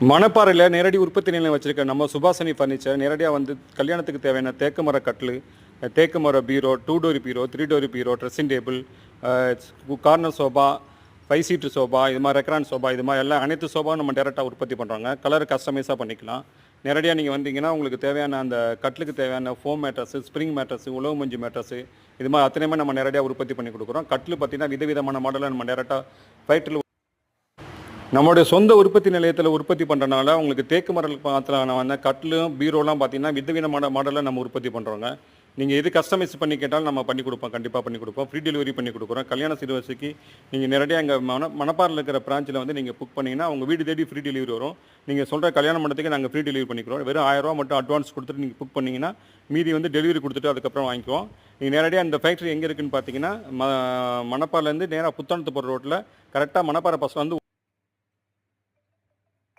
மணப்பாறையில் நேரடி உற்பத்தி நிலையம் வச்சுருக்க நம்ம சுபாஷினி ஃபர்னிச்சர் நேரடியாக வந்து கல்யாணத்துக்கு தேவையான தேக்கு மர கட்டில், தேக்கு மர பீரோ, 2 டோரி பீரோ, 3 டோரி பீரோ, ட்ரெஸ்ஸிங் டேபிள், கார்னர் சோபா, 5 சீட்டு சோபா, இது மாதிரி ரெக்ரான் சோபா, இது மாதிரி எல்லாம் அனைத்து சோபாவும் நம்ம டேரெக்டாக உற்பத்தி பண்ணுறாங்க. கலர் கஸ்டமைஸாக பண்ணிக்கலாம். நேரடியாக நீங்கள் வந்தீங்கன்னா உங்களுக்கு தேவையான அந்த கட்டிலுக்கு தேவையான ஃபோம் மேட்ரஸு, ஸ்ப்ரிங் மேட்ரஸு, உழவு மஞ்சு மேட்ரஸு, இது மாதிரி அத்தனையுமே நம்ம நேரடியாக உற்பத்தி பண்ணி கொடுக்குறோம். கட்டில் பார்த்திங்கன்னா விதவிதமான மாடலில் நம்ம டேரெக்டாக ஃபைட்டில் நம்மளுடைய சொந்த உற்பத்தி நிலையத்தில் உற்பத்தி பண்ணுறனால உங்களுக்கு தேக்கு மரல் பாத்திரம் வந்து கட்டிலும் பீரோலாம் பார்த்தீங்கன்னா விதவிதமான மாடலில் நம்ம உற்பத்தி பண்ணுறோங்க. நீங்கள் எது கஸ்டமைஸ் பண்ணி கேட்டாலும் நம்ம பண்ணி கொடுப்போம், கண்டிப்பாக பண்ணி கொடுப்போம். ஃப்ரீ டெலிவரி பண்ணி கொடுக்குறோம். கல்யாண சீர்வரிசைக்கு நீங்கள் நேரடியாக எங்கள் மணப்பாறையில் இருக்கிற பிரான்ச்சில் வந்து நீங்கள் புக் பண்ணிங்கன்னா உங்கள் வீடு தேடி ஃப்ரீ டெலிவரி வரும். நீங்கள் சொல்கிற கல்யாண மண்டபத்துக்கு நாங்கள் ஃப்ரீ டெலிவரி பண்ணிக்கிறோம். வெறும் 1000 ரூபா மட்டும் அட்வான்ஸ் கொடுத்துட்டு நீங்கள் புக் பண்ணிங்கன்னா மீதி வந்து டெலிவரி கொடுத்துட்டு அதுக்கப்புறம் வாங்கிக்குவோம். நீங்கள் நேரடியாக இந்த ஃபேக்ட்ரி எங்கே இருக்குதுன்னு பார்த்தீங்கன்னா மணப்பாறையிலேருந்து நேராக புத்தானத்து போகிற ரோட்டில் கரெக்டாக மணப்பாறை பஸ் வந்து